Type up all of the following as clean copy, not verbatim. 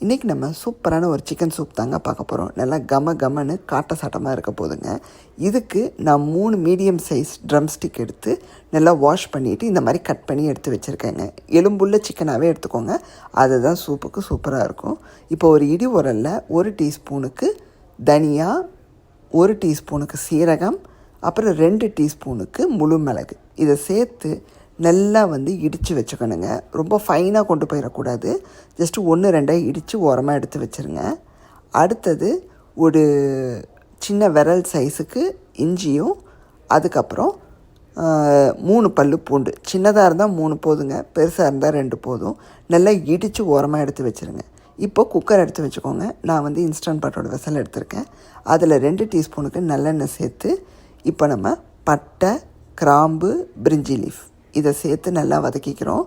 இன்றைக்கி நம்ம சூப்பரான ஒரு சிக்கன் சூப் தாங்க பார்க்க போகிறோம். நல்லா கமன்னு காட்ட சாட்டமாக இருக்க போதுங்க. இதுக்கு நான் 3 மீடியம் சைஸ் ட்ரம் ஸ்டிக் எடுத்து நல்லா வாஷ் பண்ணிவிட்டு இந்த மாதிரி கட் பண்ணி எடுத்து வச்சுருக்கேங்க. எலும்புள்ள சிக்கனாகவே எடுத்துக்கோங்க, அதுதான் சூப்புக்கு சூப்பராக இருக்கும். இப்போ ஒரு இடி உரலில் 1 டீஸ்பூனுக்கு தனியா, 1 டீஸ்பூனுக்கு சீரகம், அப்புறம் 2 டீஸ்பூனுக்கு முழு மிளகு இதை சேர்த்து நல்லா இடித்து வச்சுக்கணுங்க. ரொம்ப ஃபைனாக கொண்டு போயிடக்கூடாது. ஜஸ்ட்டு 1-2 இடித்து ஓரமாக எடுத்து வச்சுருங்க. அடுத்தது ஒரு சின்ன விரல் சைஸுக்கு இஞ்சியும், அதுக்கப்புறம் 3 பல்லு பூண்டு. சின்னதாக இருந்தால் 3 போதுங்க, பெருசாக இருந்தால் 2 போதும். நல்லா இடித்து ஓரமாக எடுத்து வச்சுருங்க. இப்போ குக்கர் எடுத்து வச்சுக்கோங்க. நான் இன்ஸ்டன்ட் பாட்டோட வெசல் எடுத்திருக்கேன். அதில் 2 டீஸ்பூனுக்கு நல்லெண்ணெய் சேர்த்து இப்போ நம்ம பட்டை, கிராம்பு, பிரிஞ்சி லீஃப் இதை சேர்த்து நல்லா வதக்கிக்கிறோம்.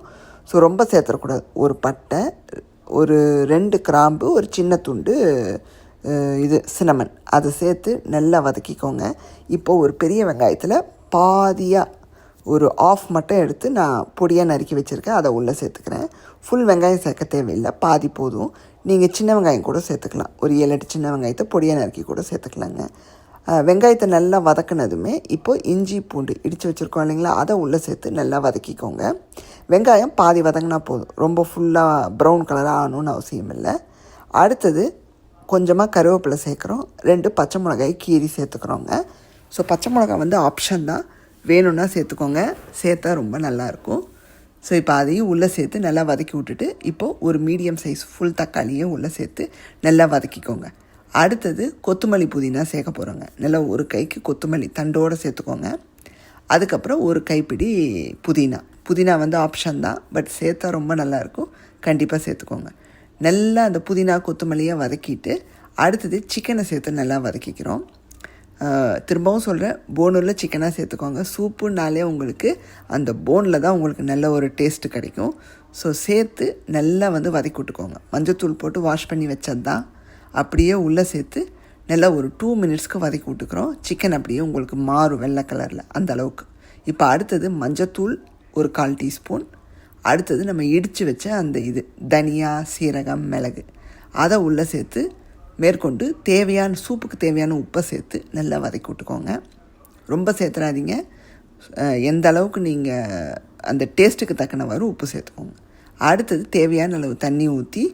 ஸோ ரொம்ப சேர்த்துடக்கூடாது. ஒரு பட்டை, ஒரு 2 கிராம்பு, ஒரு சின்ன துண்டு இது சினமன் அதை சேர்த்து நல்லா வதக்கிக்கோங்க. இப்போது ஒரு பெரிய வெங்காயத்தில் பாதியாக ஒரு ஆஃப் மட்டும் எடுத்து நான் பொடியாக நறுக்கி வச்சுருக்கேன், அதை உள்ளே சேர்த்துக்கிறேன். ஃபுல் வெங்காயம் சேர்க்க தேவையில்லை, பாதி போதும். நீங்கள் சின்ன வெங்காயம் கூட சேர்த்துக்கலாம். ஒரு 7-8 சின்ன வெங்காயத்தை பொடியாக நறுக்கி கூட சேர்த்துக்கலாங்க. வெங்காயத்தை நல்லா வதக்கினதுமே இப்போது இஞ்சி பூண்டு இடித்து வச்சுருக்கோம் இல்லைங்களா, அதை உள்ளே சேர்த்து நல்லா வதக்கிக்கோங்க. வெங்காயம் பாதி வதங்கினா போதும், ரொம்ப ஃபுல்லாக ப்ரௌன் கலராக ஆகணும்னு அவசியம் இல்லை. அடுத்தது கொஞ்சமாக கருவேப்பிலை சேர்க்குறோம், 2 பச்சை மிளகாய் கீரி சேர்த்துக்கிறோங்க. ஸோ பச்சை மிளகாய் ஆப்ஷன் தான், வேணும்னா சேர்த்துக்கோங்க, சேர்த்தா ரொம்ப நல்லாயிருக்கும். ஸோ இப்போ அதையும் உள்ளே சேர்த்து நல்லா வதக்கி விட்டுட்டு இப்போது ஒரு மீடியம் சைஸ் ஃபுல் தக்காளியும் உள்ளே சேர்த்து நல்லா வதக்கிக்கோங்க. அடுத்தது கொத்தமல்லி புதினா சேர்க்க போகிறோங்க. நல்லா ஒரு கைக்கு கொத்தமல்லி தண்டோடு சேர்த்துக்கோங்க. அதுக்கப்புறம் ஒரு கைப்பிடி புதினா ஆப்ஷன் தான், பட் சேர்த்தா ரொம்ப நல்லாயிருக்கும், கண்டிப்பாக சேர்த்துக்கோங்க. நல்லா அந்த புதினா கொத்தமல்லியை வதக்கிட்டு அடுத்தது சிக்கனை சேர்த்து நல்லா வதக்கிக்கிறோம். திரும்பவும் சொல்கிறேன், போனுள்ள சிக்கனாக சேர்த்துக்கோங்க. சூப்புனாலே உங்களுக்கு அந்த போனில் தான் உங்களுக்கு நல்ல ஒரு டேஸ்ட்டு கிடைக்கும். ஸோ சேர்த்து நல்லா வதக்கி விட்டுக்கோங்க. மஞ்சத்தூள் போட்டு வாஷ் பண்ணி வச்சது தான், அப்படியே உள்ளே சேர்த்து நல்லா ஒரு 2 மினிட்ஸ்க்கு வதக்கி விட்டுக்கிறோம். சிக்கன் அப்படியே உங்களுக்கு மாறும் வெள்ளை கலரில், அந்த அளவுக்கு. இப்போ அடுத்தது மஞ்சத்தூள் ஒரு 1/4 டீஸ்பூன். அடுத்தது நம்ம இடித்து வச்ச அந்த தனியா, சீரகம், மிளகு அதை உள்ளே சேர்த்து மேற்கொண்டு சூப்புக்கு தேவையான உப்பை சேர்த்து நல்லா வதக்கி விட்டுக்கோங்க. ரொம்ப சேர்த்துறாதீங்க, எந்த அளவுக்கு நீங்கள் அந்த டேஸ்ட்டுக்கு தக்கனவாறு உப்பு சேர்த்துக்கோங்க. அடுத்தது தேவையான அளவு தண்ணி ஊற்றி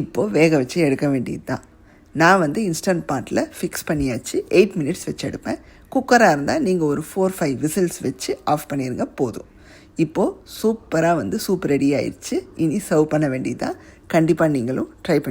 இப்போது வேக வச்சு எடுக்க வேண்டியது தான். நான் இன்ஸ்டன்ட் பாட்டில் ஃபிக்ஸ் பண்ணியாச்சு, 8 மினிட்ஸ் வச்சு எடுப்பேன். குக்கராக இருந்தால் நீங்கள் ஒரு 4-5 விசில்ஸ் வச்சு ஆஃப் பண்ணிடுங்க, போதும். இப்போது சூப்பராக சூப் ரெடி ஆயிடுச்சு. இனி சர்வ் பண்ண வேண்டியது தான். கண்டிப்பாக நீங்களும் ட்ரை பண்ணி